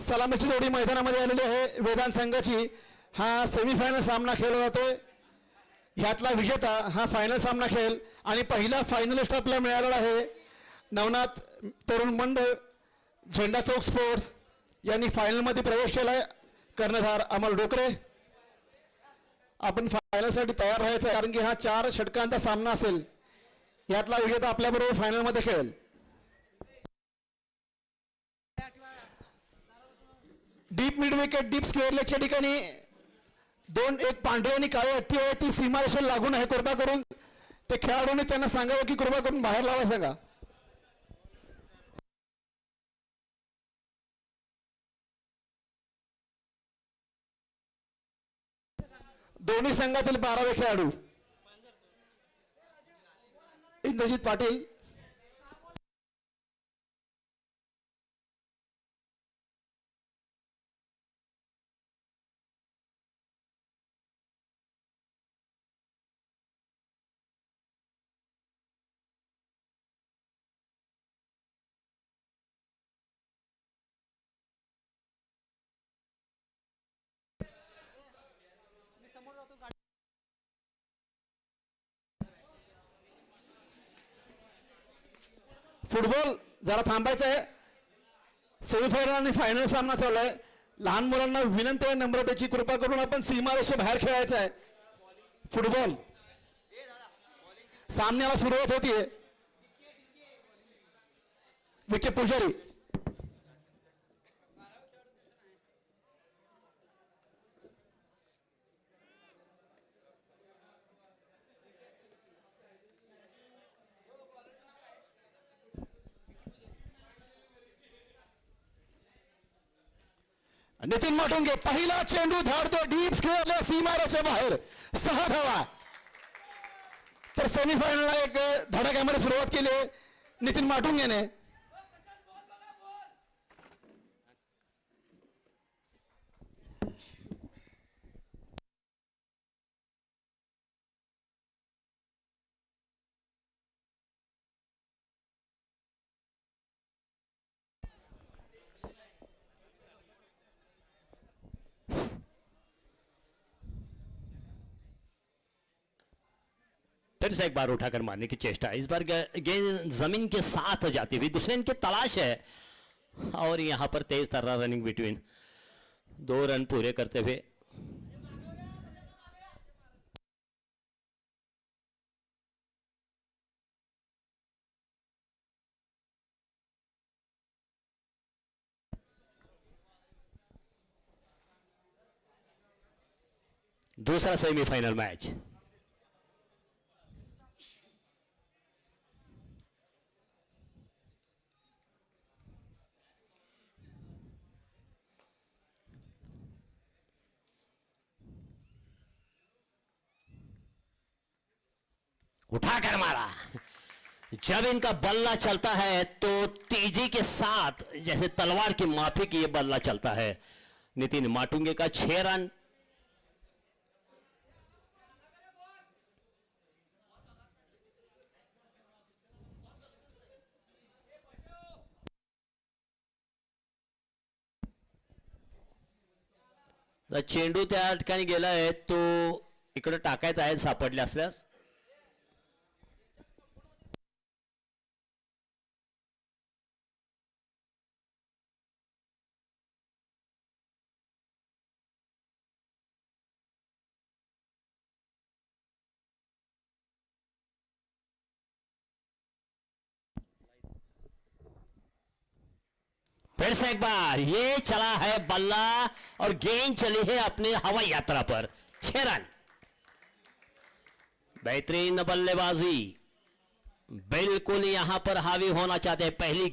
सलामीची जोडी मैदानामध्ये आलेली आहे वेदांत संघाची. हा सेमीफायनल सामना खेळला जातोय. ह्यातला विजेता हा फायनल सामना खेळेल आणि पहिला फायनलिस्ट आपल्याला मिळालेला आहे नवनाथ तरुण मंडळ झेंडा चौक स्पोर्ट्स यांनी फायनलमध्ये प्रवेश केला आहे. कर्णधार अमल डोकरे. आपण फायनलसाठी तयार राहायचं आहे कारण की हा 4 षटकांचा सामना असेल. यातला विजेता आपल्याबरोबर फायनलमध्ये खेळेल. Deep mid wicket deep square लेगच्या ठिकाणी 2-1 पांढरे आणि काळे अट्टी आहे. ती सीमारेषेला लागून आहे. कृपा करून ते खेळाडूंनी त्यांना सांगावं की कृपा करून बाहेर लावा सांगा. दोन्ही संघातील 12वे खेळाडू इंद्रजित पाटील. फुटबॉल जरा थांबायचं आहे. सेमीफायनल आणि फायनल सामना चालू आहे. लहान मुलांना विनंती आहे नम्रतेची कृपा करून आपण सीमारेषे बाहेर खेळायचं आहे. फुटबॉल सामन्याला सुरुवात होतीये. विखे पुजारी नितीन माटुंगे पहिला चेंडू धाडतो डीप स्क्वेअरला सीमारेषे बाहेर 6 धावा. तर सेमीफायनलला एक धडाक्यामध्ये सुरुवात केली नितीन माटुंगेने. फिर से एक बार उठाकर मारने की चेष्टा. इस बार गेंद जमीन के साथ जाती हुई दूसरे इनकी तलाश है और यहां पर तेज तर्रा रनिंग बिटवीन 2 रन पूरे करते हुए दूसरा सेमीफाइनल मैच. उठाकर मारा. जब इनका बल्ला चलता है तो तेजी के साथ जैसे तलवार की माफिक ये बल्ला चलता है. नितिन माटुंगे का 6 रन. चेंडू त्या ठिकाणी गेला आहे तो इकडे टाकायचा आहे सापडले असल्यास. फिर से एक बार ये चला है बल्ला और गेंद चली है अपने हवाई यात्रा पर. 6 रन. बेहतरीन बल्लेबाजी. बिल्कुल यहां पर हावी होना चाहते हैं. पहली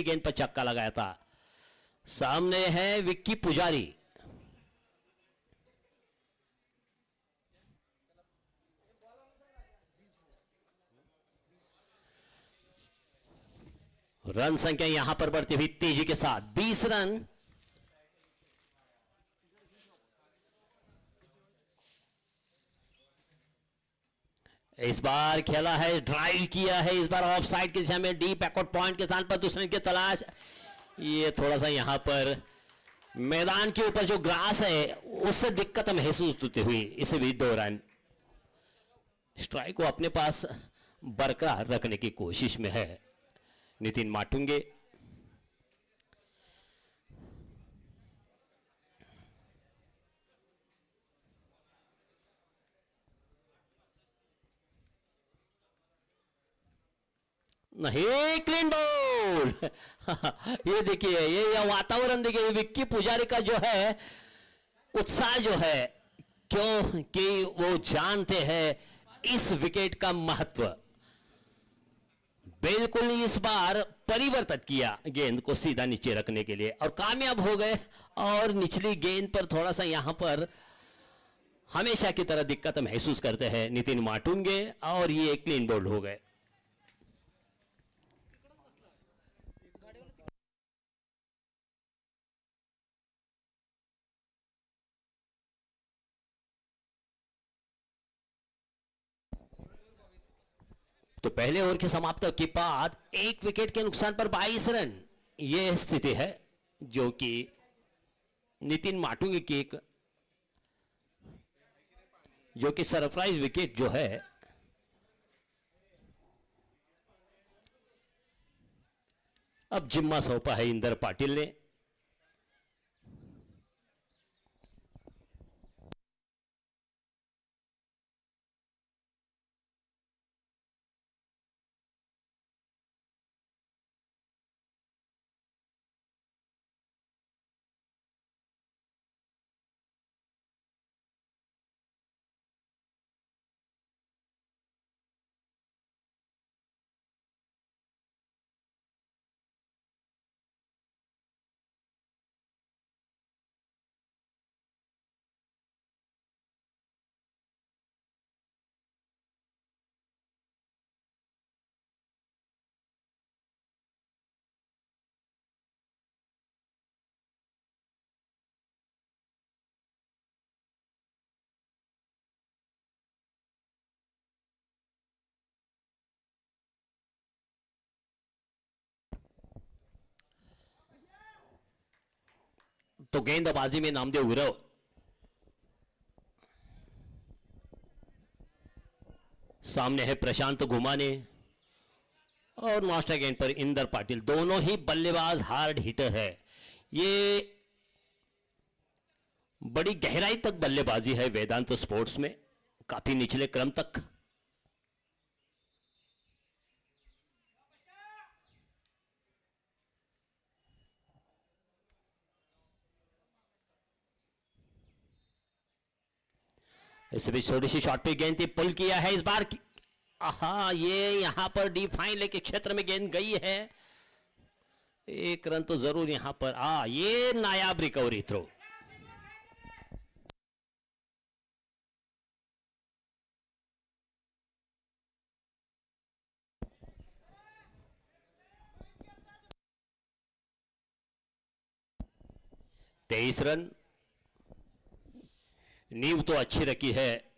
गेंद पर छक्का लगाया था. सामने है विक्की पुजारी. रन संख्या यहां पर बढ़ती हुई तेजी के साथ 20 रन. इस बार खेला है, ड्राइव किया है, इस बार ऑफ साइड की दिशा में डीप बैकवर्ड पॉइंट के स्थान पर दूसरे की तलाश. ये थोड़ा सा यहां पर मैदान के ऊपर जो ग्रास है उससे दिक्कत महसूस होती हुई इसे भी 2 रन। स्ट्राइक को अपने पास बरकरार रखने की कोशिश में है नितिन माटुंगे। नहीं, क्लीन बोल। ये देखिए, ये वातावरण देखिए, विक्की पुजारी का जो है उत्साह जो है, क्योंकि वो जानते हैं इस विकेट का महत्व। बिल्कुल इस बार परिवर्तित किया गेंद को सीधा नीचे रखने के लिए और कामयाब हो गए। और निचली गेंद पर थोड़ा सा यहां पर हमेशा की तरह दिक्कत महसूस करते हैं नितिन माटुंगे और ये क्लीन बोल्ड हो गए। तो पहले ओवर के समाप्ति के बाद 1 विकेट के नुकसान पर 22 रन, यह स्थिति है जो कि नितिन माटुंगे की एक जो कि सरप्राइज विकेट जो है अब जिम्मा सौंपा है इंदर पाटिल ने। तो गेंदबाजी में नामदेव गुरव सामने है प्रशांत घुमाने और मास्टर गेंद पर इंदर पाटिल, दोनों ही बल्लेबाज हार्ड हिटर है। ये बड़ी गहराई तक बल्लेबाजी है वेदांत स्पोर्ट्स में, काफी निचले क्रम तक। इसे भी छोटी सी शॉट पे गेंद थी, पुल किया है इस बार। हाँ, ये यहां पर डिफाइन लेके क्षेत्र में गेंद गई है। 1 रन तो जरूर यहां पर। ये नायाब रिकवरी थ्रो। तेईस रन, नींव तो अच्छी रखी है,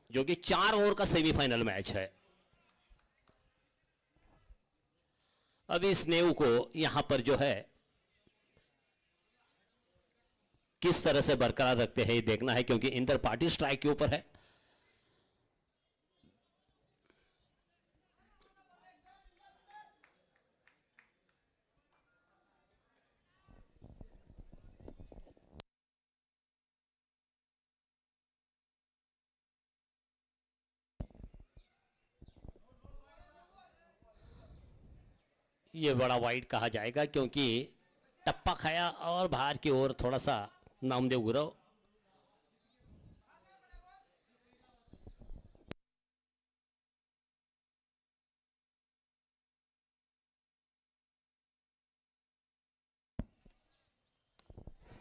जो कि 4 ओवर का सेमीफाइनल मैच है। अब इस नींव को यहां पर जो है किस तरह से बरकरार रखते हैं ये देखना है, क्योंकि इंदर पाटिल स्ट्राइक के ऊपर है। ये बड़ा वाइड कहा जाएगा, क्योंकि टप्पा खाया और बाहर की ओर थोड़ा सा नामदेव गुरव।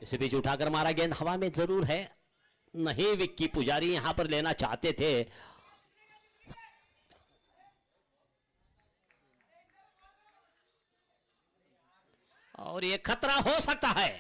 इसे बीच उठाकर मारा, गेंद हवा में जरूर है। नहीं, विक्की पुजारी यहां पर लेना चाहते थे। और ये खतरा हो सकता है।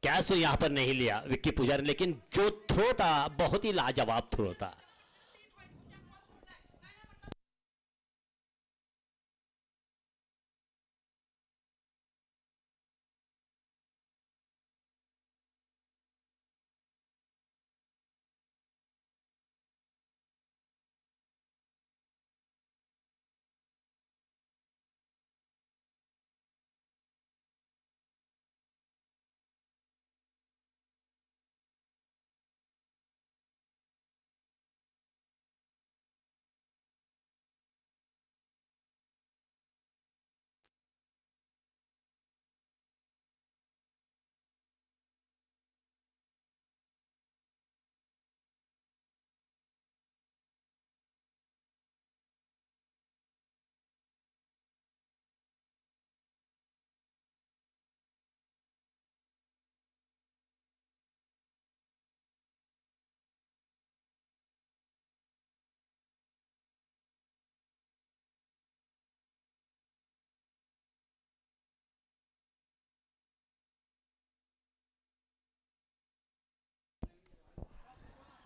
कैच तो यहां पर नहीं लिया विक्की पुजारी, लेकिन जो थ्रो था बहुत ही लाजवाब थ्रो था।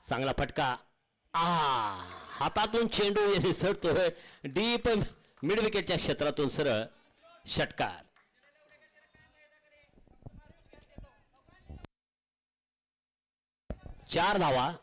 चांगला फटका, हातातून चेंडू निसटतोय डीप मिड विकेटच्या क्षेत्रातून सरळ षटकार. चार धावा.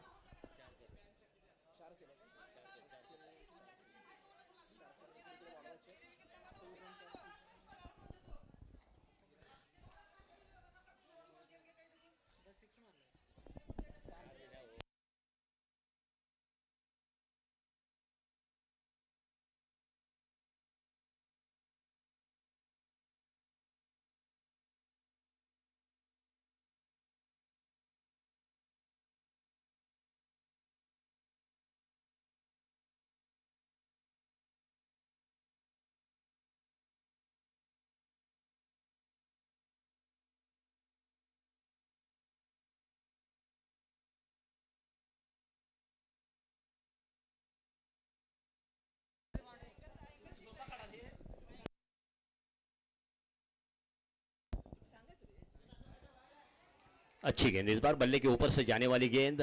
अच्छी गेंद, इस बार बल्ले के ऊपर से जाने वाली गेंद.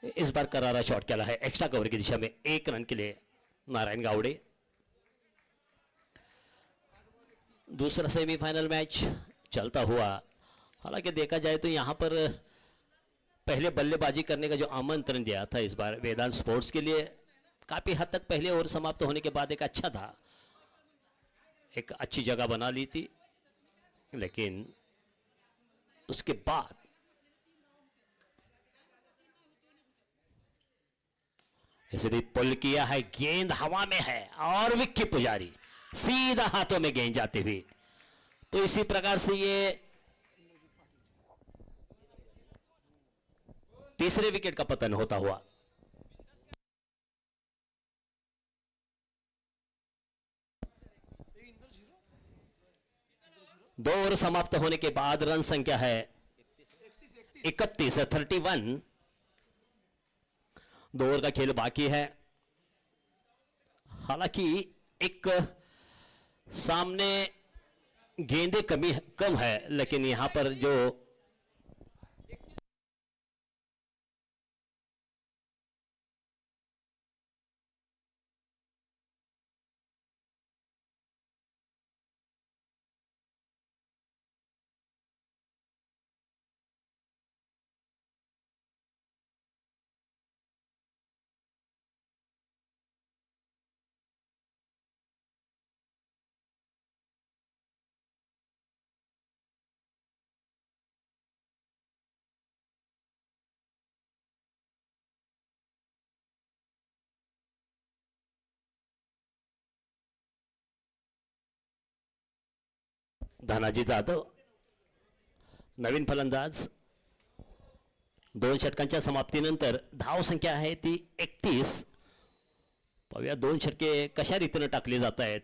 इस बार करारा शॉट खेला है एक्स्ट्रा कवर की दिशा में. 1 रन के लिए नारायण गावड़े. दूसरा सेमीफाइनल मैच चलता हुआ. हालांकि देखा जाए तो यहां पर पहले बल्लेबाजी करने का जो आमंत्रण दिया था इस बार वेदांत स्पोर्ट्स के लिए, काफी हद तक पहले ओवर समाप्त होने के बाद एक अच्छा था, एक अच्छी जगह बना ली थी, लेकिन उसके बाद इसलिए पुल किया है. गेंद हवा में है और विक्की पुजारी सीधा हाथों में गेंद जाती हुई. तो इसी प्रकार से ये तीसरे विकेट का पतन होता हुआ. दो ओवर समाप्त होने के बाद रन संख्या है 31. 2 ओवर का खेल बाकी है. हालांकि एक सामने गेंदें कम है, लेकिन यहां पर जो धनाजी जाधव नवीन फलंदाज. 2 षटकांच्या समाप्तीनंतर धाव संख्या आहे ती 31. पाहूया 2 षटके कशा रीतीने टाकली जात आहेत.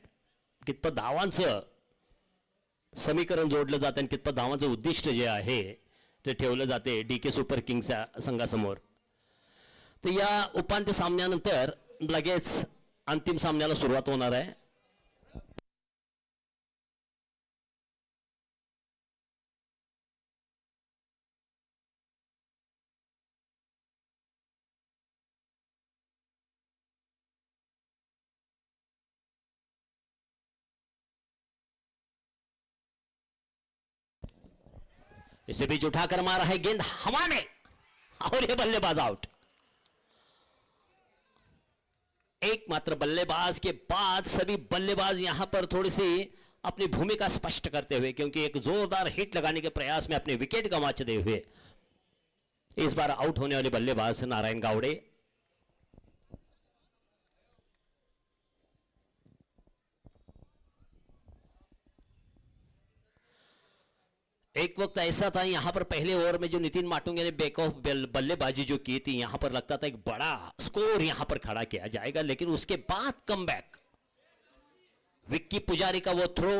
कितपत धावांचं समीकरण जोडलं जातं आणि कितपत धावांचं उद्दिष्ट जे आहे ते ठेवलं जाते डी के सुपर किंग्सच्या संघासमोर. तर या उपांत्य सामन्यानंतर लगेच अंतिम सामन्याला सुरुवात होणार आहे. इसे बीच उठाकर मारा है गेंद हवा में और ये बल्लेबाज आउट. एकमात्र बल्लेबाज के बाद सभी बल्लेबाज यहां पर थोड़ी सी अपनी भूमिका स्पष्ट करते हुए, क्योंकि एक जोरदार हिट लगाने के प्रयास में अपने विकेट गंवाते हुए इस बार आउट होने वाले बल्लेबाज नारायण गावड़े. एक वक्त ऐसा था यहां पर पहले ओवर में जो नितिन माटुंगे ने बैक ऑफ बल्लेबाजी जो की थी, यहां पर लगता था एक बड़ा स्कोर यहां पर खड़ा किया जाएगा, लेकिन उसके बाद कमबैक विक्की पुजारी का वो थ्रो,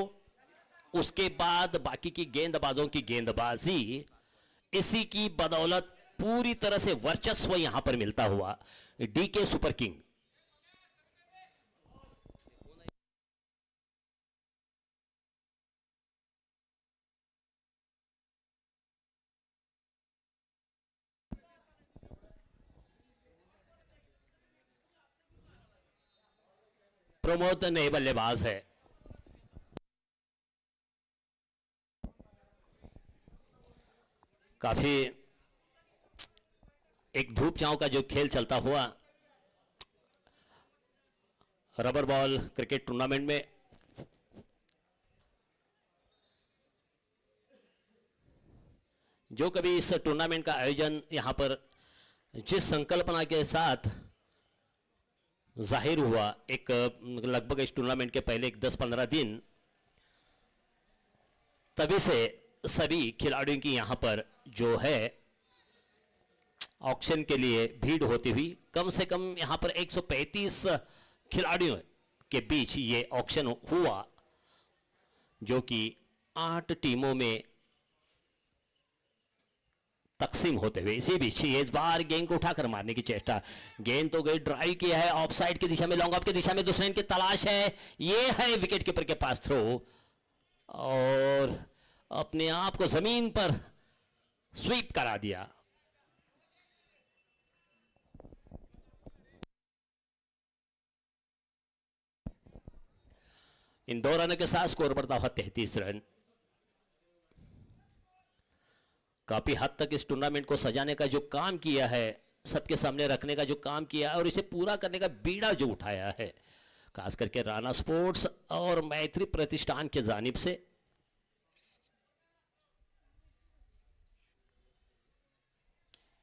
उसके बाद बाकी की गेंदबाजों की गेंदबाजी, इसी की बदौलत पूरी तरह से वर्चस्व यहां पर मिलता हुआ डीके सुपर किंग. प्रमोद नए बल्लेबाज है. काफी एक धूप छांव का जो खेल चलता हुआ रबर बॉल क्रिकेट टूर्नामेंट में जो कभी इस टूर्नामेंट का आयोजन यहां पर जिस संकल्पना के साथ जाहिर हुआ, एक लगभग इस टूर्नामेंट के पहले एक 10-15 दिन तभी से सभी खिलाड़ियों की यहां पर जो है ऑक्शन के लिए भीड़ होती हुई, कम से कम यहां पर 135 खिलाड़ियों के बीच ये ऑक्शन हुआ, जो कि 8 टीमों में तकसीम होते हुए. इसी बीच इस बार गेंद को उठाकर मारने की चेष्टा, गेंद तो गई ड्राइव किया है ऑफ साइड की दिशा में, लॉन्ग ऑफ की दिशा में, दूसरे की तलाश है, ये है विकेट कीपर के पास थ्रो और अपने आप को जमीन पर स्वीप करा दिया. इन 2 रनों के साथ स्कोर बढ़ता हुआ 33 रन. काफी हद तक इस टूर्नामेंट को सजाने का जो काम किया है, सबके सामने रखने का जो काम किया है और इसे पूरा करने का बीड़ा जो उठाया है, खास करके राणा स्पोर्ट्स और मैत्री प्रतिष्ठान के जानिब से,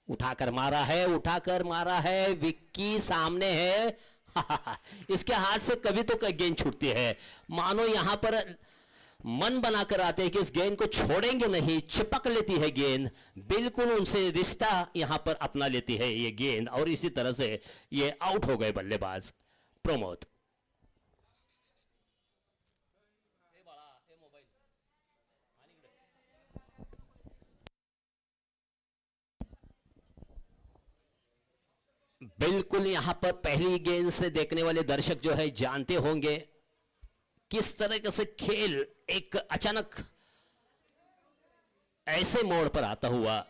उठाकर मारा है, विक्की सामने है. इसके हाथ से कभी तो गेंद छूटती है, मानो यहां पर मन बनाकर आते हैं कि इस गेंद को छोड़ेंगे नहीं, चिपक लेती है गेंद, बिल्कुल उनसे रिश्ता यहां पर अपना लेती है ये गेंद, और इसी तरह से ये आउट हो गए बल्लेबाज प्रमोद. बिल्कुल यहां पर पहली गेंद से देखने वाले दर्शक जो है जानते होंगे किस तरह से खेल एक अचानक ऐसे मोड़ पर आता हुआ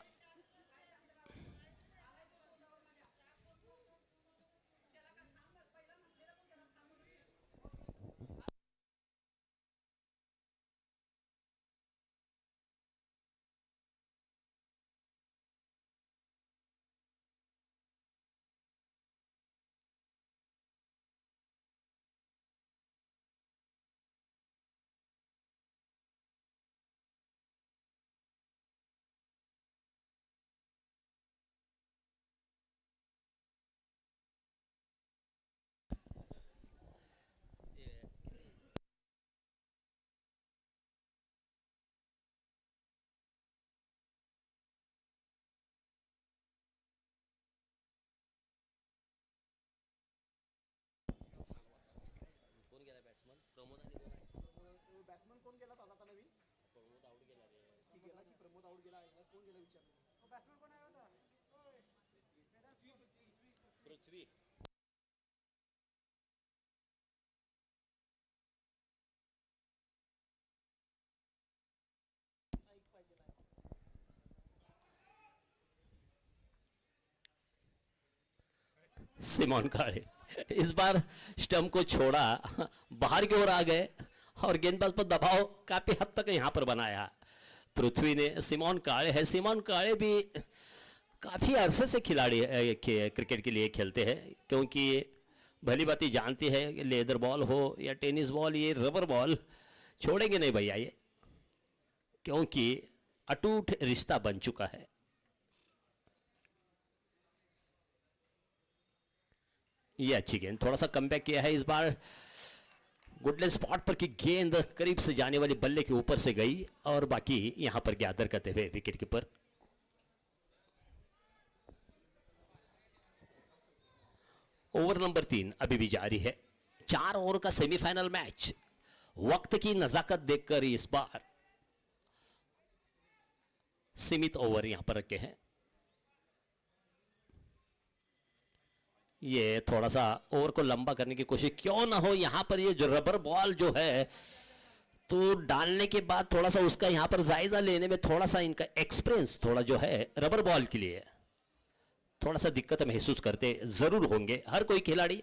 कोण गेला आता नवीन गेला की प्रमोद आउट गेला कोण गेला विचारलं बॅट्समन कोण आहे होता पृथ्वी सिमोन काळे इस बार स्टंप को छोड़ा, बाहर की ओर आ गए और गेंदबाज पर दबाव काफी हद तक यहां पर बनाया पृथ्वी ने। सिमोन काळे है, सिमोन काळे भी काफी अरसे से खिलाड़ी क्रिकेट के लिए खेलते हैं, क्योंकि भली बात जानती है कि लेदर बॉल हो या टेनिस बॉल, ये रबर बॉल छोड़ेंगे नहीं भैया ये, क्योंकि अटूट रिश्ता बन चुका है। ये अच्छी गेंद, थोड़ा सा कमबैक किया है इस बार गुडलैंड स्पॉट पर की गेंद करीब से जाने वाली बल्ले के ऊपर से गई और बाकी यहां पर गैदर करते हुए विकेट कीपर। ओवर नंबर 3 अभी भी जारी है। 4 ओवर का सेमीफाइनल मैच, वक्त की नजाकत देखकर इस बार सीमित ओवर यहां पर रखे हैं। ये थोड़ा सा ओवर को लंबा करने की कोशिश क्यों ना हो, यहां पर ये जो रबर बॉल जो है तो डालने के बाद थोड़ा सा उसका यहां पर जायजा लेने में थोड़ा सा इनका एक्सपीरियंस थोड़ा जो है रबर बॉल के लिए थोड़ा सा दिक्कत महसूस करते जरूर होंगे हर कोई खिलाड़ी।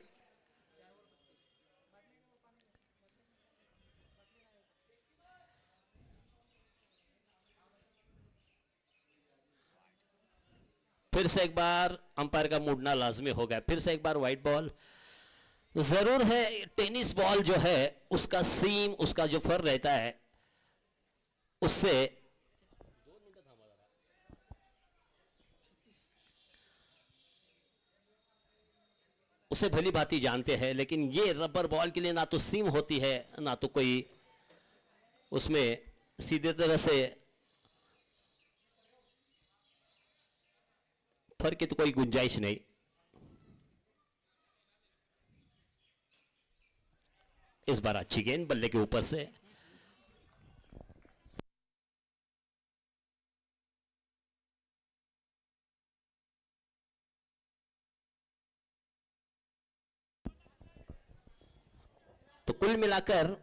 फिर से एक बार अंपायर का मुड़ना लाजमी हो गया, फिर से एक बार व्हाइट बॉल जरूर है। टेनिस बॉल जो है उसका सीम, उसका जो फर रहता है उससे उसे भली भांति जानते हैं, लेकिन ये रबर बॉल के लिए ना तो सीम होती है ना तो कोई उसमें सीधे तरह से फर की तो कोई गुंजाइश नहीं। इस बार अच्छी गेंद बल्ले के ऊपर से, तो कुल मिलाकर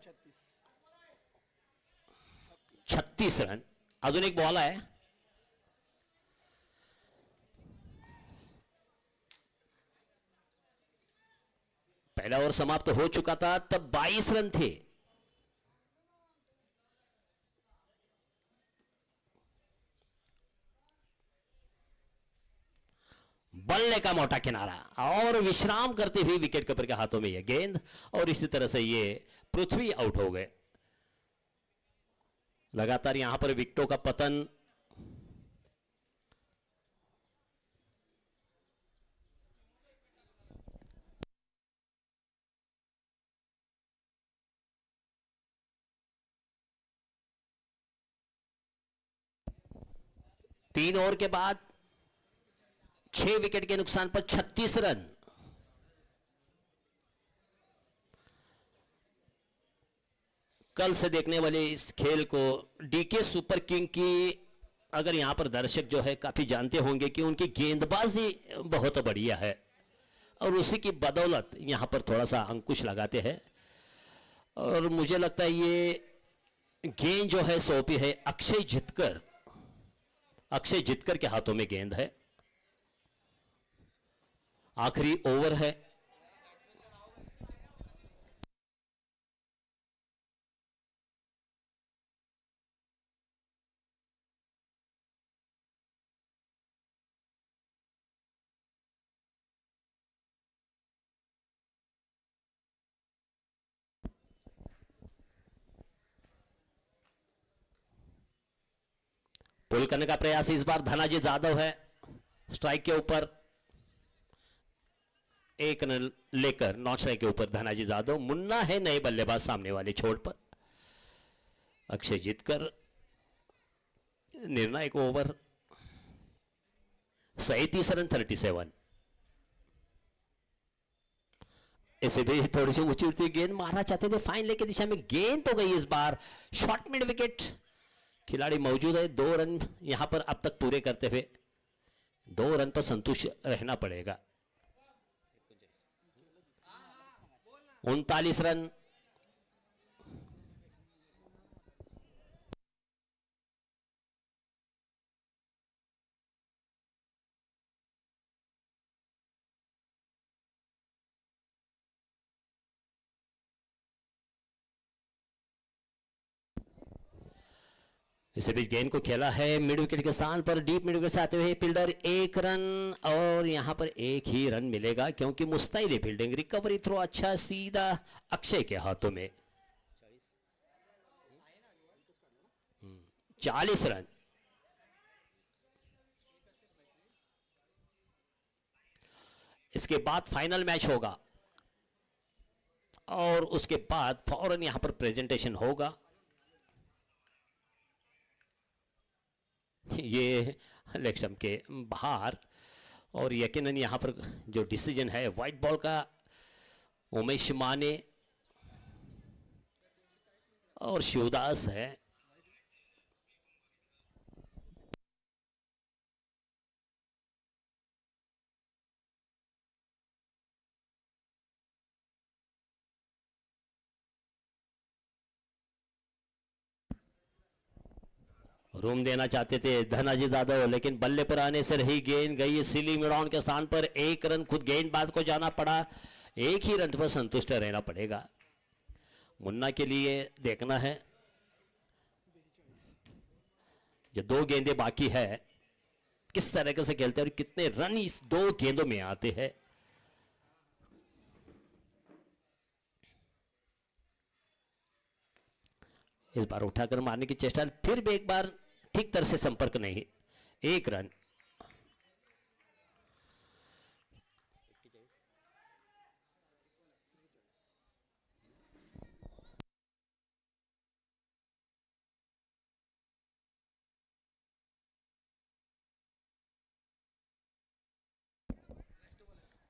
36 रन। अजून एक बॉल आहे, पहला ओवर समाप्त हो चुका था, तब 22 रन थे। बल्ले का मोटा किनारा और विश्राम करते हुए विकेट कीपर के हाथों में यह गेंद और इसी तरह से ये पृथ्वी आउट हो गए। लगातार यहां पर विकेटों का पतन तीन ओवर के बाद 6 विकेट के नुकसान पर 36 रन। कल से देखने वाले इस खेल को डीके सुपर किंग की अगर यहां पर दर्शक जो है काफी जानते होंगे कि उनकी गेंदबाजी बहुत बढ़िया है और उसी की बदौलत यहां पर थोड़ा सा अंकुश लगाते हैं। और मुझे लगता है ये गेंद जो है सौंपी है अक्षय जितकर के हाथों में गेंद है। आखिरी ओवर है, पुल करने का प्रयास इस बार धनाजी जाधव है, स्ट्राइक के ऊपर एक रन लेकर नॉन स्ट्राइक के ऊपर धनाजी जाधव। मुन्ना है नए बल्लेबाज सामने वाले छोर पर। अक्षय जितकर निर्णायक ओवर 37 रन 37। ऐसे भी थोड़ी सी ऊंची उड़ती गेंद मारना चाहते थे फाइन लेके दिशा में, गेंद तो गई इस बार शॉर्ट मिड विकेट। खिलाड़ी मौजूद है, 2 रन यहां पर अब तक पूरे करते हुए, 2 रन पर संतुष्ट रहना पड़ेगा। 39 रन। इसी बीच गेंद को खेला है मिड विकेट के स्थान पर, डीप मिड विकेट से आते हुए फील्डर 1 रन, और यहां पर 1 ही रन मिलेगा क्योंकि मुस्तैद फील्डिंग। रिकवरी थ्रो अच्छा सीधा अक्षय के हाथों में। 40 रन। इसके बाद फाइनल मैच होगा और उसके बाद फौरन यहां पर प्रेजेंटेशन होगा। ये लेग स्टंप के बाहर, और यकीनन यहां पर जो डिसीजन है व्हाइट बॉल का, उमेश माने और शिवदास है। रूम देना चाहते थे धनाजी जाधव, लेकिन बल्ले पर आने से रही गेंद गई सिली मिडॉन के स्थान पर। 1 रन, खुद गेंदबाज को जाना पड़ा। 1 ही रन पर संतुष्ट रहना पड़ेगा। मुन्ना के लिए देखना है, जो 2 गेंदें बाकी है किस तरह से खेलते हैं और कितने रन इस 2 गेंदों में आते हैं। इस बार उठाकर मारने की चेष्टा, फिर भी एक बार ठीक तरह से संपर्क नहीं। 1 रन।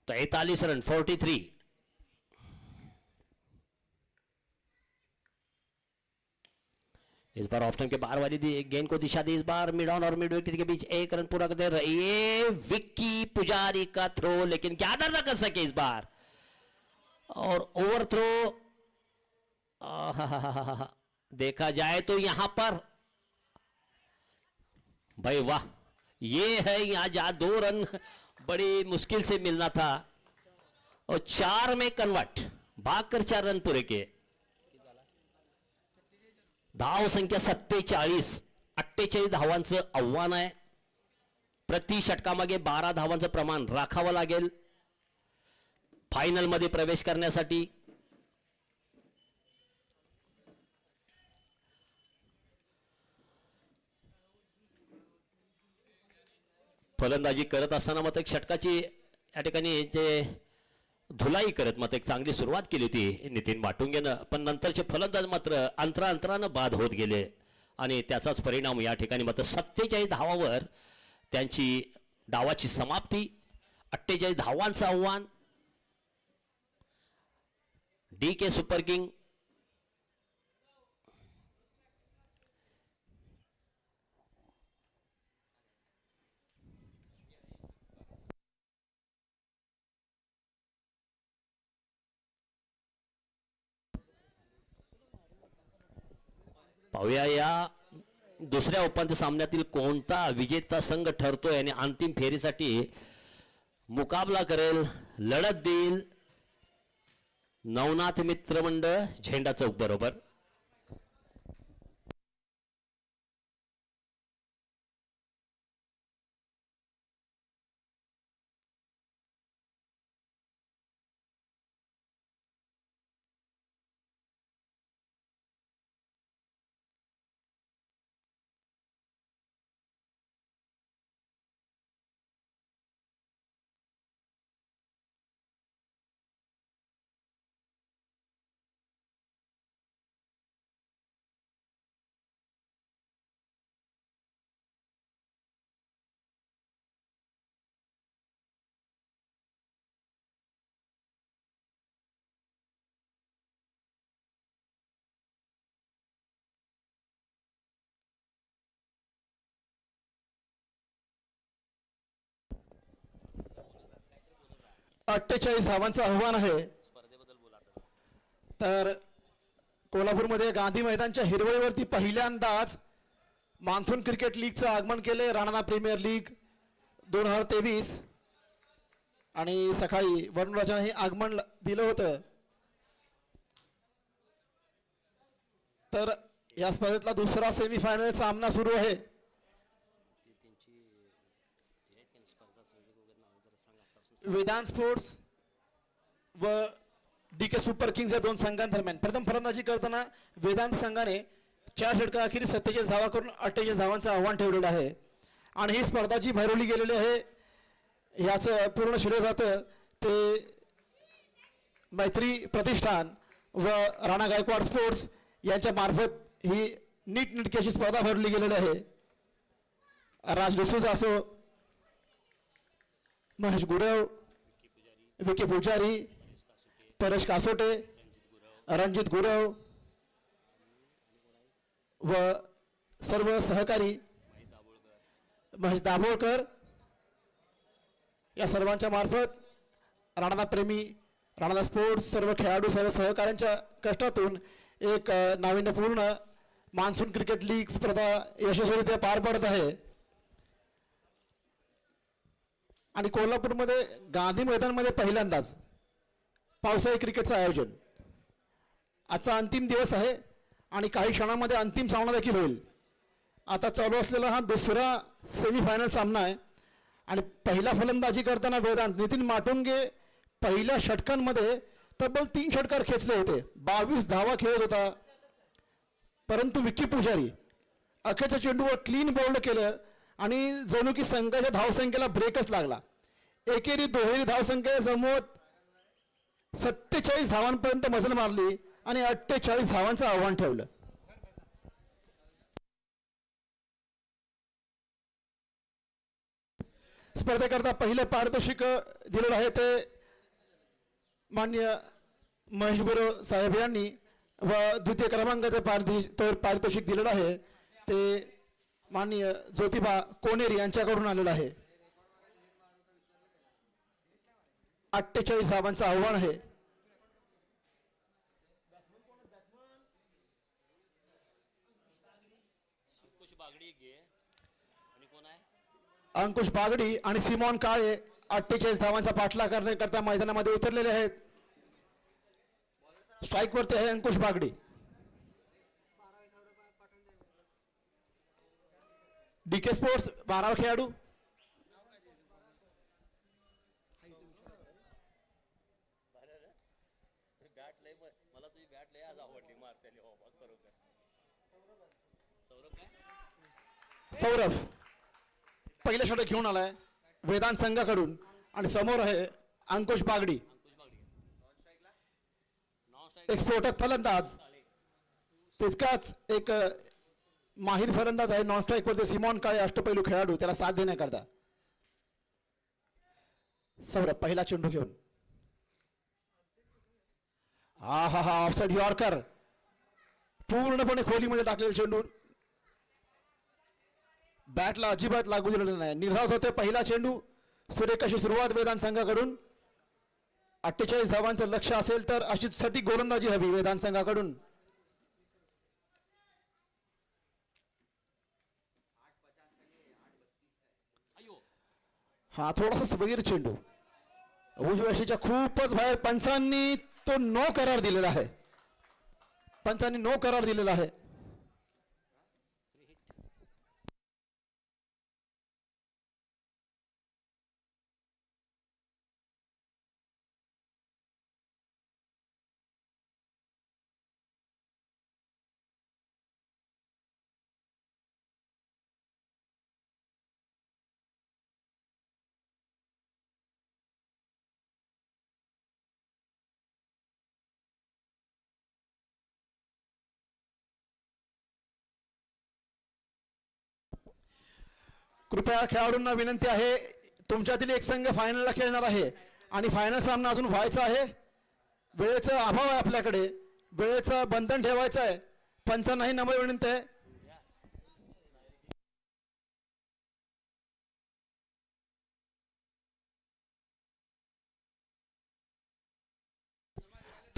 तो 41 रन, 43। इस बार ऑफ टाइम के बाहर वाली गेंद को दिशा दी, इस बार मिड ऑन और मिड विकेट के बीच 1 रन पूरा करते रहिए। विक्की पुजारी का थ्रो, लेकिन गैदर ना कर सके इस बार, और ओवर थ्रो। देखा जाए तो यहां पर भाई वाह, ये है यहां जहां 2 रन बड़ी मुश्किल से मिलना था और 4 में कन्वर्ट, भागकर 4 रन पूरे किए। धाव संख्या 47, 48 धावांचं आव्हान आहे। प्रति षटकामागे 12 धावांचं प्रमाण राखावं लागेल फायनल मध्ये प्रवेश करण्यासाठी। फलंदाजी करत असताना मग एक षटकाची या ठिकाणी जे धुलाई करत मग एक चांगली सुरुवात केली होती नितीन माटुंगेनं, पण नंतरचे फलंदाज मात्र अंतरांतरानं बाद होत गेले आणि त्याचाच परिणाम या ठिकाणी मात्र 47 धावावर त्यांची डावाची समाप्ती। 48 धावांचं आव्हान डी के सुपर किंग। पाहूया या दुसऱ्या उपांत्य सामन्यातील कोणता विजेता संघ ठरतोय आणि अंतिम फेरीसाठी मुकाबला करेल, लढत देईल नवनाथ मित्र मंडळ झेंडा चौक बरोबर। 48 धावांचं आव्हान आहे. तर कोल्हापूरमध्ये गांधी मैदानच्या हिरवळीवरती पहिल्यांदाच मान्सून क्रिकेट लीगचं आगमन केले. राणा प्रीमियर लीग 2023 आणि सकाळी वरुणराजाने हे आगमन दिलं होतं. तर या स्पर्धेतला दुसरा सेमीफायनल सामना सुरू आहे. वेदांत स्पोर्ट्स व DK सुपर किंग्स या दोन संघांदरम्यान प्रथम फलंदाजी करताना वेदांत संघाने 4 षटका अखेर 47 धावा करून 48 धावांचं आव्हान ठेवलेलं आहे. आणि ही स्पर्धा जी भरवली गेलेली आहे याचं पूर्ण श्रेय जातं ते मैत्री प्रतिष्ठान व राणा गायकवाड स्पोर्ट्स यांच्या मार्फत ही नीटनेटकी अशी स्पर्धा भरवली गेलेली आहे. राज डिसूजा असो, महेश गुरव, विकी पुजारी, परेश कासोटे, रणजित गुरव व सर्व सहकारी महेश दाभोळकर या सर्वांच्या मार्फत राणा प्रेमी, राणा स्पोर्ट्स, सर्व खेळाडू, सर्व सहकाऱ्यांच्या कष्टातून एक नाविन्यपूर्ण मान्सून क्रिकेट लीग स्पर्धा यशस्वीरित्या पार पडत आहे. आणि कोल्हापूरमध्ये गांधी मैदानामध्ये पहिल्यांदाच पावसाळी क्रिकेटचं आयोजन. आजचा अंतिम दिवस आहे आणि काही क्षणामध्ये अंतिम सामना देखील होईल. आता चालू असलेला हा दुसरा सेमीफायनल सामना आहे आणि पहिला फलंदाजी करताना वेदांत नितीन माटुंगे पहिल्या षटकांमध्ये तब्बल 3 षटकार खेचले होते. 22 धावा खेळत होता. परंतु विक्की पुजारी अखेरच्या चेंडूवर क्लीन बोल्ड केलं आणि जणू की संघाच्या धावसंख्येला ब्रेकच लागला. एकेरी दुहेरी धावसंख्या जमवत 47 धावांपर्यंत मजल मारली आणि 48 धावांचं आव्हान ठेवलं. स्पर्धेकरता पहिले पारितोषिक दिलेलं आहे ते माननीय महेश गुरव साहेब यांनी व द्वितीय क्रमांकाचं पारितोषिक दिलेलं आहे ते माननीय ज्योतिबा कोनेरी यांच्याकडून आलेलं आहे. 48 धावांचं आव्हान आहे. अंकुश बागडी आणि सिमॉन काळे 48 धावांचा पाठलाग करण्याकरता मैदानामध्ये उतरलेले आहेत. स्ट्राइक वरती आहे अंकुश बागडी. DK स्पोर्ट्स 12 खेळाडू. सौरभ पहिल्या षटक घेऊन आलाय वेदांत संघाकडून आणि समोर आहे अंकुश बागडी. एक स्फोटक फलंदाज, तितकाच एक माहिर फलंदाज आहे नॉन स्ट्राईक वरती सिमॉन काळे, अष्टपैलू खेळाडू, त्याला साथ देण्याकरता. सौरभ पहिला चेंडू घेऊन हा हा हा ऑफसाइड यॉर्कर, पूर्णपणे खोलीमध्ये टाकलेला चेंडू, बॅटला अजिबात लागू दिलेला नाही. निर्धाव होते पहिला चेंडू. सुरेख अशी सुरुवात वेदांत संघाकडून. 48 धावांचं लक्ष असेल तर अशीच सटीक गोलंदाजी हवी वेदांत संघाकडून. हा थोडासा सबगीर चेंडू उजव्याशीच्या खूपच बाहेर. पंचांनी तो नो करार दिलेला आहे. पंचांनी नो करार दिलेला आहे. कृपया खेळाडूंना विनंती आहे, तुमच्यातील एक संघ फायनलला खेळणार आहे आणि फायनल सामना अजून व्हायचा आहे. वेळेचा अभाव आहे आपल्याकडे, वेळेचं बंधन ठेवायचं आहे. पंचांनाही नम्र विनंती आहे.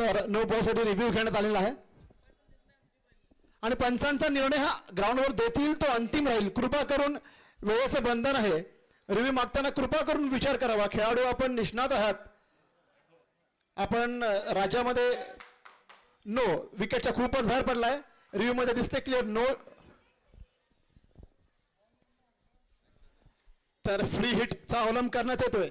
तर नो बॉलसाठी रिव्ह्यू घेण्यात आलेला आहे आणि पंचांचा निर्णय हा ग्राउंडवर देतील तो अंतिम राहील. कृपा करून वेळेचं बंधन आहे. रिव्ह्यू मागताना कृपा करून विचार करावा. खेळाडू आपण निष्णात आहात. आपण राज्यामध्ये नो विकेटच्या खूपच बाहेर पडलाय. रिव्ह्यू मध्ये दिसते क्लिअर नो. तर फ्री हिटचा अवलंब करण्यात येतोय.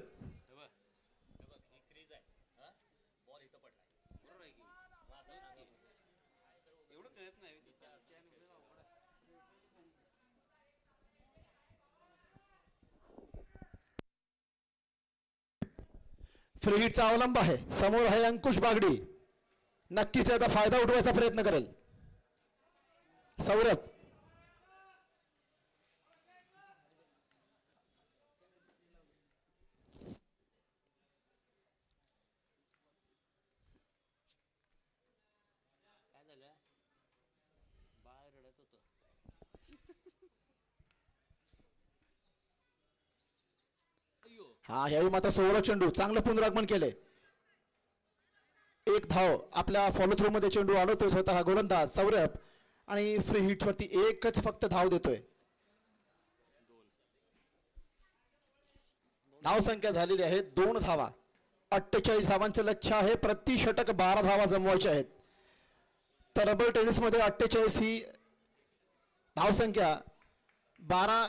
फ्री हिटचा अवलंब आहे. समोर आहे अंकुश बागडी. नक्कीच याचा फायदा उठवायचा प्रयत्न करेल सौरभ. काय झालं बाळ रडत होतं. हा यावेळी मात्र सोहळा चेंडू चांगलं पुनरागमन केले. एक धाव आपल्या फॉलो थ्रू मध्ये चेंडू आणतोय स्वतः गोलंदाज सौरभ आणि फ्री हिट वरती एकच फक्त धाव देतोय. धाव संख्या झालेली आहे 2 धावा. 48 धावांचं लक्ष्य आहे. प्रति षटक 12 धावा जमवायचे आहेत. तर टेनिस मध्ये 48 ही धावसंख्या 12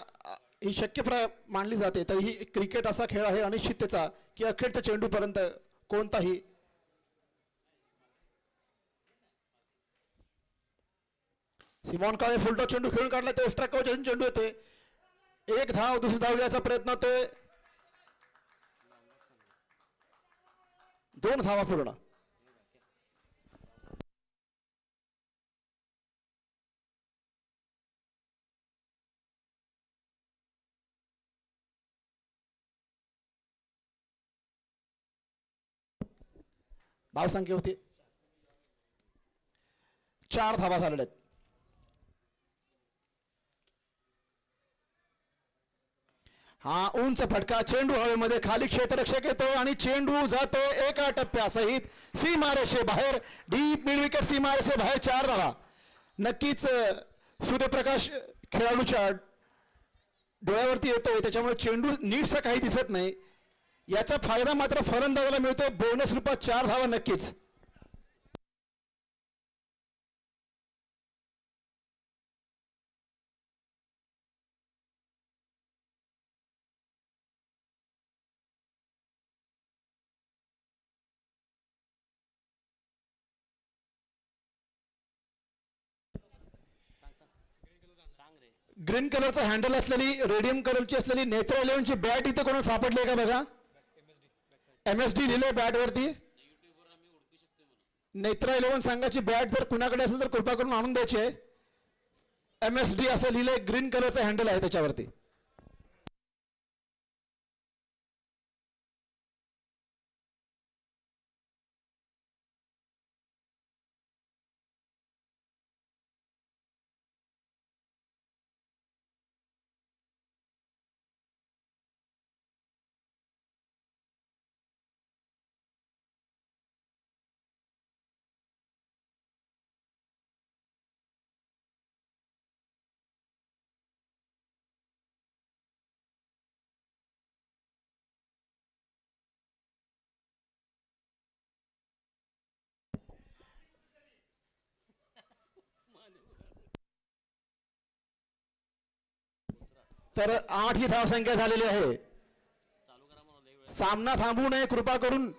ही शक्य मानली जाते. तर ही क्रिकेट असा खेळ आहे अनिश्चिततेचा की अखेरच्या चेंडूपर्यंत कोणताही सिमॉन काळे फुलटॉस चेंडू खेळून काढला. तो एक्स्ट्रा कव्हर चेंडू येतोय. एक धाव दुसरी धाव घ्यायचा प्रयत्न होतोय. 2 धावा पूर्ण. धावसंख्या होती 4 धावा झालेल्या आहेत. हा उंच फटका चेंडू हवेमध्ये खाली क्षेत्ररक्षक येतोय आणि चेंडू जातो एका टप्प्यासहित सीमारेषे बाहेर. डीप मिड विकेट सीमारेषे बाहेर 4 धावा. नक्कीच सूर्यप्रकाश खेळाडूच्या डोळ्यावरती येतोय त्याच्यामुळे चेंडू नीटसा काही दिसत नाही. याचा फायदा मात्र फलंदाजाला मिळतोय. बोनस रूपात 4 धावा नक्कीच. सांग रे. ग्रीन कलरचा हँडल असलेली रेडियम कलरची असलेली नेत्रा 11ची बॅट इथे कोणा सापडली का बघा. MSD लिहिले बॅट वरती. नेत्रा 11 संघाची बॅट जर कुणाकडे असेल तर कृपा करून आणून द्यायची आहे. MSD असं लिहिले ग्रीन कलरचा हँडल आहे त्याच्यावरती. तर 8 ही धावसंख्या झालेली आहे. चालू करा म्हणून लई वेळ. सामना थांबू नये कृपा करून.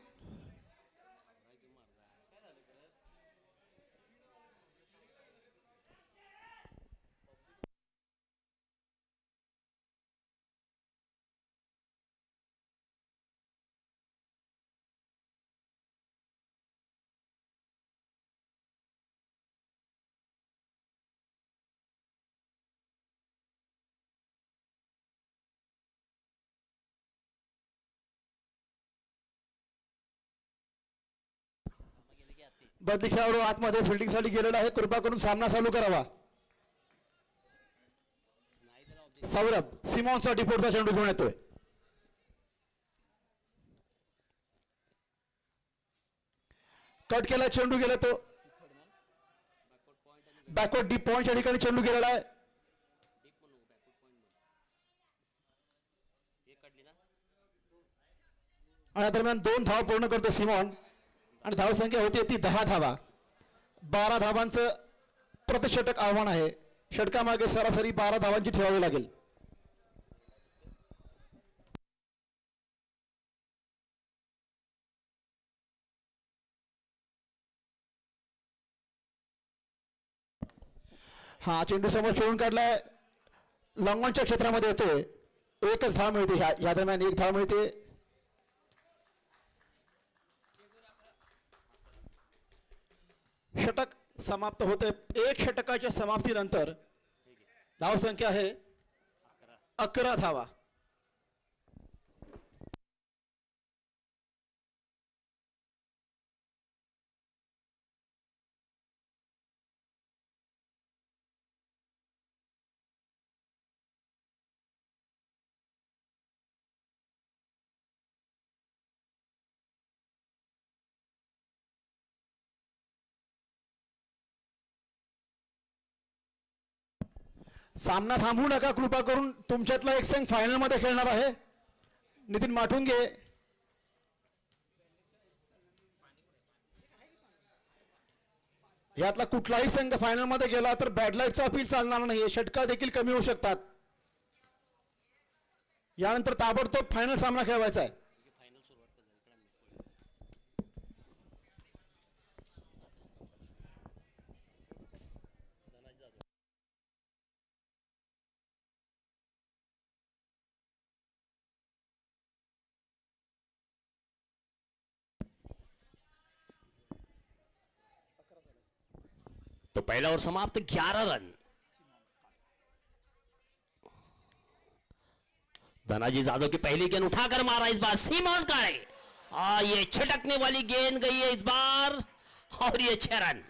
बदली खेळाडू आतमध्ये फिल्डिंगसाठी गेलेला आहे. कृपा करून सामना चालू करावा. सौरभ सिमॉनसाठी पुढचा चेंडू घेऊन येतोय. कट केला चेंडू गेला तो बॅकवर्ड डीप पॉइंटच्या ठिकाणी चेंडू गेलेला आहे. आणि दरम्यान 2 धावा पूर्ण करतो सिमॉन आणि धावसंख्या होती ती 10 धावा. 12 धावांचं प्रतिषटक आव्हान आहे. षटकामागे सरासरी 12 धावांची ठेवावी लागेल. हा चेंडू समोर खेळून काढलाय. लॉंगॉनच्या क्षेत्रामध्ये येतोय. एकच धाव मिळते. या दरम्यान 1 धाव मिळते. षटक समाप्त होते. 1 षटकाच्या समाप्तीनंतर धावसंख्या आहे 11 धावा. सामना थांबवू नका कृपा करून. तुमच्यातला एक संघ फायनल मध्ये खेळणार आहे. नितीन माटुंगे यातला कुठलाही संघ फायनल मध्ये गेला तर बॅड लाईटचा अपील चालणार नाही. षटका देखील कमी होऊ शकतात. यानंतर ताबडतोब फायनल सामना खेळवायचा आहे. तो पहला ओवर समाप्त. 11 रन. धनाजी जादव की पहली गेंद उठाकर मारा इस बार सीमोन काळे. ये छिटकने वाली गेंद गई है इस बार और ये 6 रन.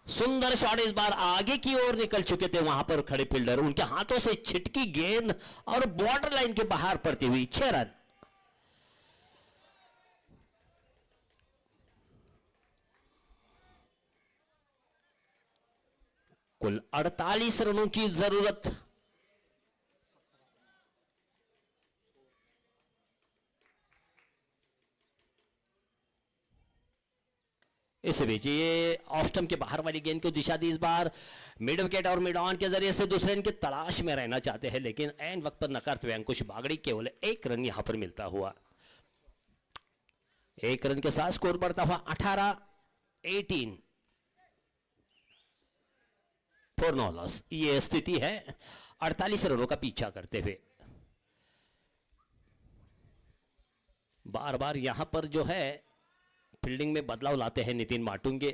सुंदर शॉट. इस बार आगे की ओर निकल चुके थे वहां पर खड़े फील्डर. उनके हाथों से छिटकी गेंद और बॉर्डर लाइन के बाहर पड़ती हुई 6 रन. कुल 48 रनों की जरूरत. इस बीच ये ऑफ स्टंप के बाहर वाली गेंद को दिशा दी. इस बार मिड विकेट और मिड ऑन के जरिए से दूसरे रन की तलाश में रहना चाहते हैं, लेकिन एन वक्त पर नकारते हुए अंकुश बागड़ी केवल 1 रन यहां पर मिलता हुआ. 1 रन के साथ स्कोर बढ़ता हुआ 18 फॉर नो लॉस. ये स्थिति है 48 रनों का पीछा करते हुए. बार बार यहां पर जो है फील्डिंग में बदलाव लाते हैं नितिन माटुंगे.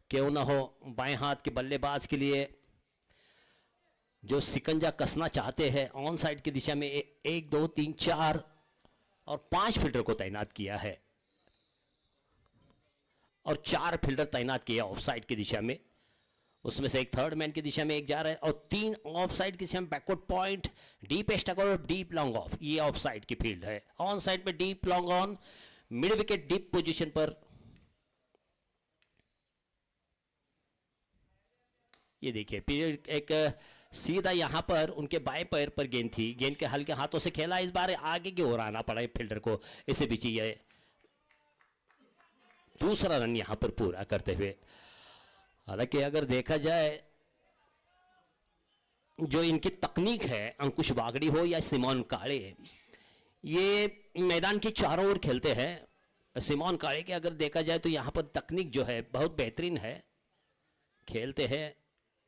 क्यों ना हो बाएं हाथ के बल्लेबाज के लिए जो सिकंजा कसना चाहते हैं ऑन साइड की दिशा में 1 2 3 4 और 5 फील्डर को तैनात किया है और 4 फील्डर तैनात किया ऑफ साइड की दिशा में. उसमें से एक थर्ड मैन की दिशा में एक जा रहा है और 3 ऑफ साइड की दिशा में बैकवर्ड पॉइंट, डीप स्टक और डीप लॉन्ग ऑफ. ये ऑफ साइड की फील्ड है. ऑन साइड में deep long on, mid wicket deep position पर. ये देखिए एक सीधा यहां पर उनके बाएं पैर पर गेंद थी. गेंद के हल्के हाथों से खेला. इस बार आगे की ओर आना पड़ा फील्डर को. इसे बीच ये दूसरा रन यहां पर पूरा करते हुए. हालांकि अगर देखा जाए जो इनकी तकनीक है, अंकुश बागड़ी हो या सिमोन काळे, ये मैदान के चारों ओर खेलते हैं. सिमोन काळे के अगर देखा जाए तो यहां पर तकनीक जो है बहुत बेहतरीन है. खेलते हैं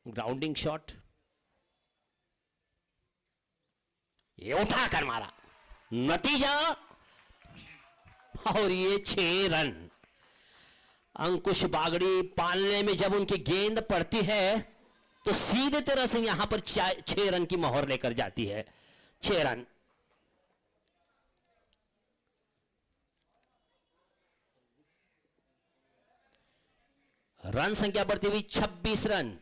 ग्राउंडिंग शॉट. ये उठाकर मारा. नतीजा और ये 6 रन. अंकुश बागड़ी पालने में जब उनकी गेंद पड़ती है तो सीधे तरह से यहां पर 6 रन की मोहर लेकर जाती है. 6 रन. रन संख्या बढ़ती हुई 26 रन.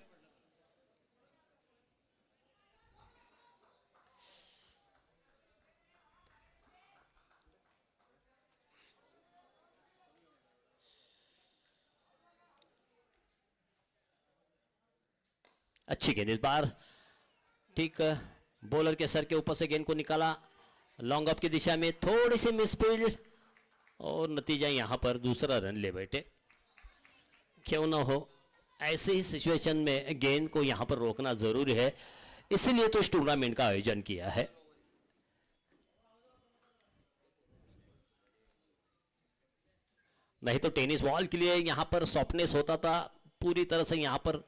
अच्छी गेंद इस बार, ठीक बॉलर के सर के ऊपर से गेंद को निकाला लॉन्ग अप की दिशा में, थोड़ी सी मिसफील्ड और नतीजा यहां पर दूसरा रन ले बैठे। क्यों ना हो, ऐसे ही सिचुएशन में गेंद को यहां पर रोकना जरूरी है, इसीलिए तो इस टूर्नामेंट का आयोजन किया है। नहीं तो टेनिस बॉल के लिए यहां पर सॉफ्टनेस होता था, पूरी तरह से यहां पर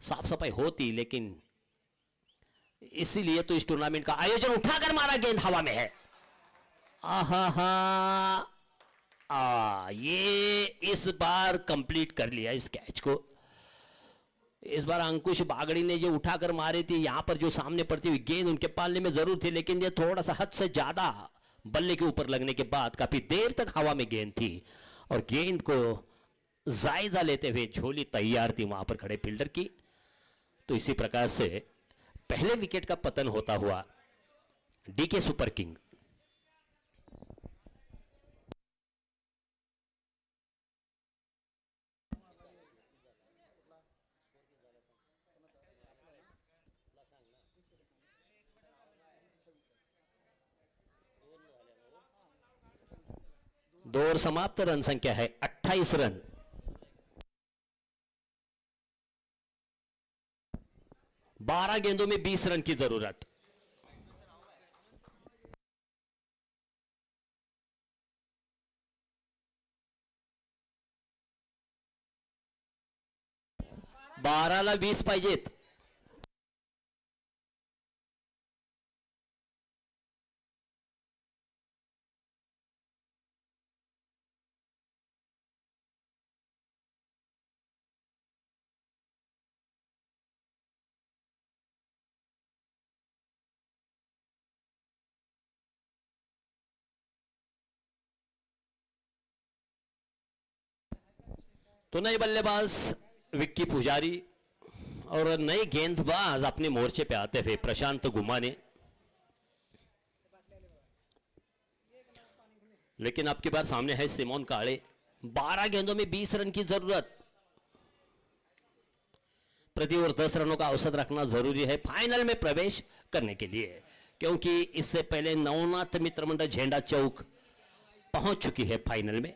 साफ सफाई होती, लेकिन इसीलिए तो इस टूर्नामेंट का आयोजन। उठाकर मारा, गेंद हवा में है। आहा, ये इस बार कंप्लीट कर लिया इस कैच को। इस बार अंकुश बागड़ी ने जो उठाकर मारी थी, यहां पर जो सामने पड़ती हुई गेंद उनके पालने में जरूर थी, लेकिन ये थोड़ा सा हद से ज्यादा बल्ले के ऊपर लगने के बाद काफी देर तक हवा में गेंद थी और गेंद को जायजा लेते हुए झोली तैयार थी वहां पर खड़े फील्डर की। तो इसी प्रकार से पहले विकेट का पतन होता हुआ डीके सुपर किंग दौर समाप्त, रन संख्या है 28 रन। बारह गेंदों में 20 रन की जरूरत। बाराला 20 पाहिजेत। तो नए बल्लेबाज विक्की पुजारी और नए गेंदबाज अपने मोर्चे पे आते हुए प्रशांत गुमाने। लेकिन अब की बार सामने है सिमोन काले। 12 गेंदों में 20 रन की जरूरत। प्रति ओवर 10 रनों का औसत रखना जरूरी है फाइनल में प्रवेश करने के लिए, क्योंकि इससे पहले नवनाथ मित्र मंडल झेंडा चौक पहुंच चुकी है फाइनल में।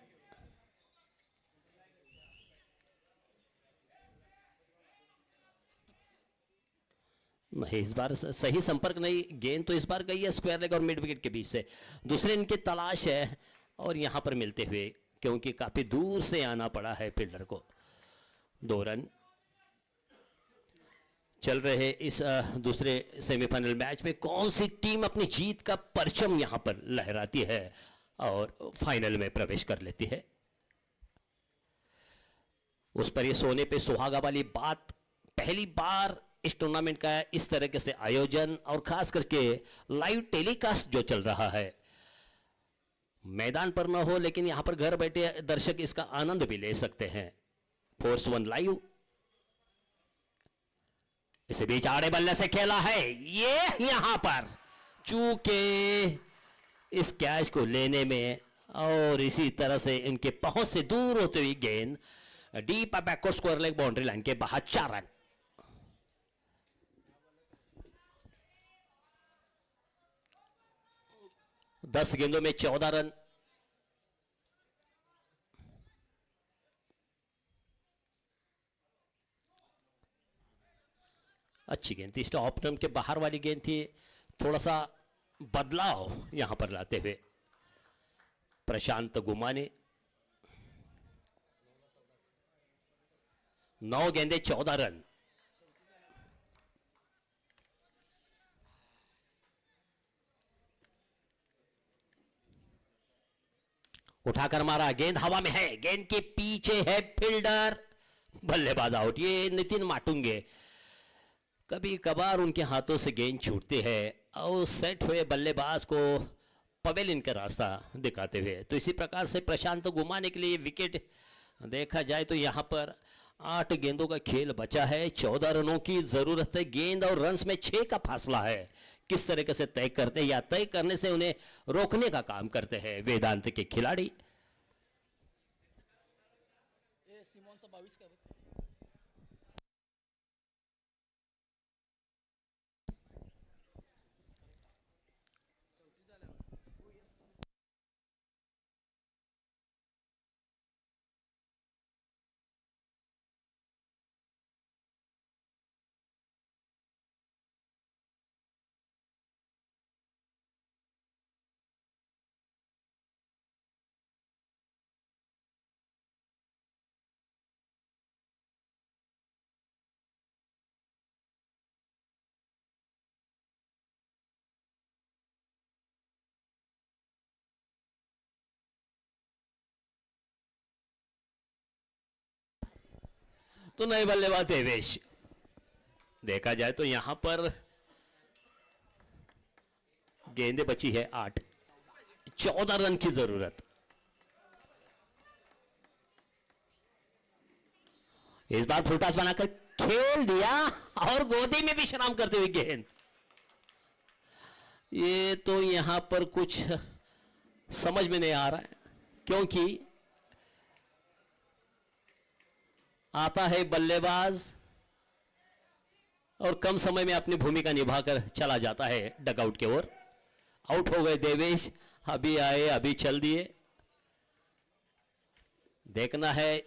नहीं, इस बार सही संपर्क नहीं, गेंद तो इस बार गई है स्क्वायर लेग और मिड विकेट के बीच से। दूसरे इनकी तलाश है और यहां पर मिलते हुए, क्योंकि काफी दूर से आना पड़ा है फील्डर को। 2 रन चल रहे इस दूसरे सेमीफाइनल मैच में। कौन सी टीम अपनी जीत का परचम यहां पर लहराती है और फाइनल में प्रवेश कर लेती है, उस पर ये सोने पे सुहागा वाली बात। पहली बार इस टूर्नामेंट का इस तरीके से आयोजन और खास करके लाइव टेलीकास्ट जो चल रहा है, मैदान पर न हो लेकिन यहां पर घर बैठे दर्शक इसका आनंद भी ले सकते हैं। Force 1 live. इसी बीच आड़े बल्ले से खेला है, ये यहां पर चूके इस कैच को लेने में और इसी तरह से इनके पहुंच से दूर होते हुए गेंद deep backward square leg boundary line के बाहर। 4 रन। दस गेंदों में 14 रन। अच्छी गेंद थी, स्टॉप के बाहर वाली गेंद थी। थोड़ा सा बदलाव यहां पर लाते हुए प्रशांत गुमाने। 9 गेंदे 14 रन। उठाकर मारा, गेंद हवा में है, गेंद के पीछे है फील्डर, बल्लेबाज आउट। ये नितिन माटुंगे। कभी कभार उनके हाथों से गेंद छूटती है और सेट हुए बल्लेबाज को पवेलियन का रास्ता दिखाते हुए। तो इसी प्रकार से प्रशांत गुमाने के लिए विकेट देखा जाए तो यहां पर 8 गेंदों का खेल बचा है, 14 रनों की जरूरत है। गेंद और रन्स में 6 का फासला है। किस तरीके से तय करते हैं या तय करने से उन्हें रोकने का काम करते हैं वेदांत के खिलाड़ी। तो नए बल्लेबाज देवेश। देखा जाए तो यहां पर गेंदें बची है 8, 14 रन की जरूरत। इस बार फुलटास बनाकर खेल दिया और गोदी में विश्राम करते हुए गेंद। ये तो यहां पर कुछ समझ में नहीं आ रहा है, क्योंकि आता है बल्लेबाज और कम समय में अपनी भूमिका निभाकर चला जाता है डगआउट की ओर। आउट हो गए देवेश, अभी आए अभी चल दिए। देखना है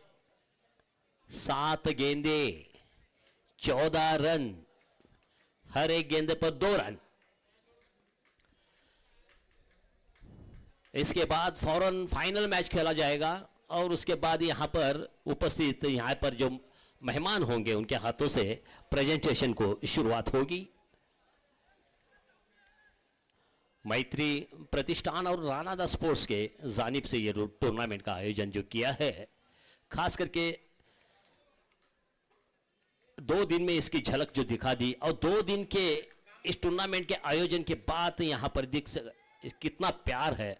7 गेंदे 14 रन, हर एक गेंदे पर 2 रन। इसके बाद फौरन फाइनल मैच खेला जाएगा और उसके बाद यहां पर उपस्थित यहां पर जो मेहमान होंगे उनके हाथों से प्रेजेंटेशन को शुरुआत होगी। मैत्री प्रतिष्ठान और रानादा स्पोर्ट्स के जानिब से ये टूर्नामेंट का आयोजन जो किया है, खास करके 2 दिन में इसकी झलक जो दिखा दी और 2 दिन के इस टूर्नामेंट के आयोजन के बाद यहां पर कितना प्यार है।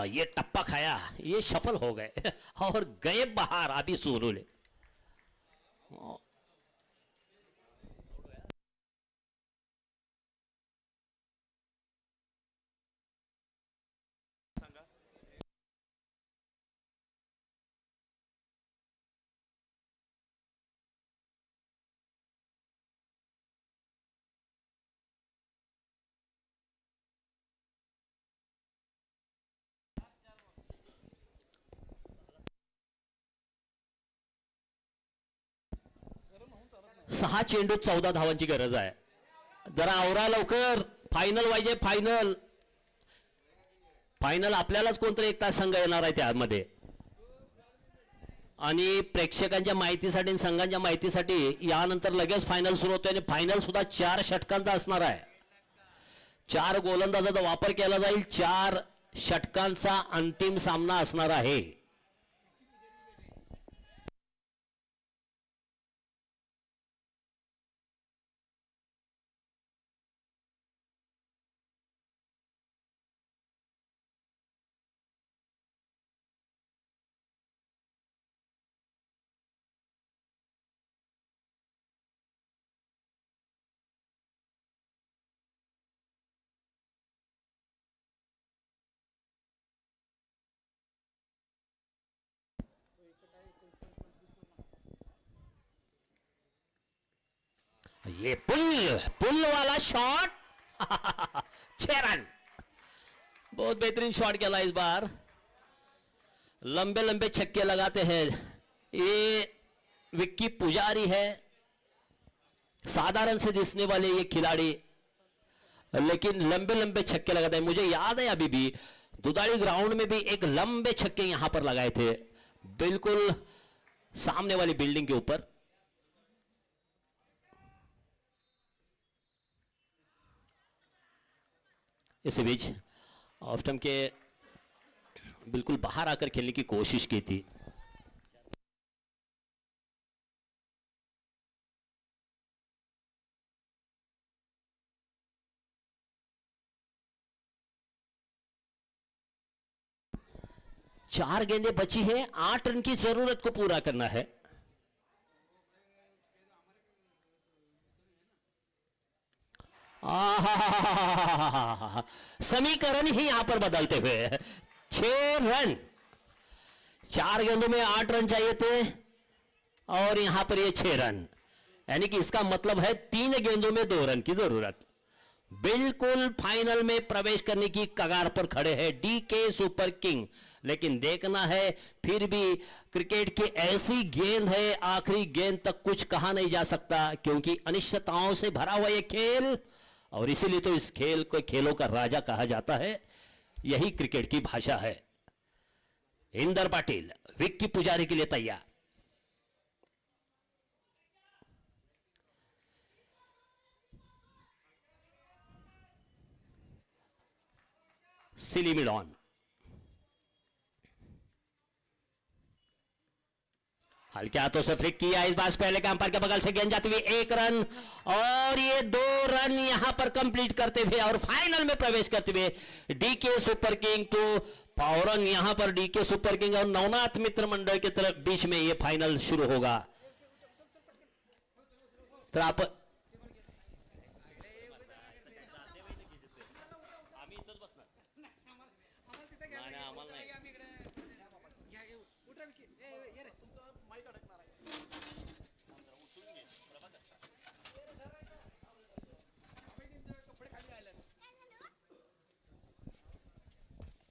ये टप्पा खाया, ये सफल हो गए और गए बाहर। अभी सोनू ले सहा चेंडूत 14 धावांची गरज आहे। जरा आवरा लवकर, फायनल व्हायचे। फायनल फायनल आपल्यालाच कोणतरी एक तास संघ येणार आहे त्यामध्ये। आणि प्रेक्षकांच्या माहितीसाठी आणि संघांच्या माहितीसाठी यानंतर लगेच फायनल सुरू होते आणि फायनल सुद्धा 4 षटकांचा असणार आहे। 4 गोलंदाजाचा वापर केला जाईल, 4 षटकांचा अंतिम सामना असणार आहे। ये पुल वाला शॉट 6 रन। बहुत बेहतरीन शॉट खेला इस बार। लंबे लंबे छक्के लगाते हैं। ये विक्की पुजारी है, साधारण से दिखने वाले ये खिलाड़ी, लेकिन लंबे लंबे छक्के लगाते हैं। मुझे याद है अभी भी दुधाड़ी ग्राउंड में भी एक लंबे छक्के यहां पर लगाए थे, बिल्कुल सामने वाली बिल्डिंग के ऊपर। इस बीच ऑफ स्टंप के बिल्कुल बाहर आकर खेलने की कोशिश की थी। चार गेंदें बची है, 8 रन की जरूरत को पूरा करना है। समीकरण ही यहां पर बदलते हुए 6 रन। 4 गेंदों में 8 रन चाहिए थे और यहां पर ये 6 रन, यानी कि इसका मतलब है 3 गेंदों में 2 रन की जरूरत। बिल्कुल फाइनल में प्रवेश करने की कगार पर खड़े हैं डीके सुपर किंग। लेकिन देखना है, फिर भी क्रिकेट की ऐसी गेंद है, आखिरी गेंद तक कुछ कहा नहीं जा सकता, क्योंकि अनिश्चितताओं से भरा हुआ यह खेल, और इसीलिए तो इस खेल को खेलों का राजा कहा जाता है। यही क्रिकेट की भाषा है। इंदर पाटिल विक्की पुजारी के लिए तैयार। सिली मिडॉन। हल्के हाथों से फ्लिक किया, इस बार पहले के अंपायर के बगल से गेंद जाती हुई 1 रन और ये 2 रन यहां पर कंप्लीट करते हुए और फाइनल में प्रवेश करते हुए डीके सुपर किंग। तो पावरंग यहां पर डीके सुपर किंग और नवनाथ मित्र मंडल के तरफ बीच में ये फाइनल शुरू होगा। तो आप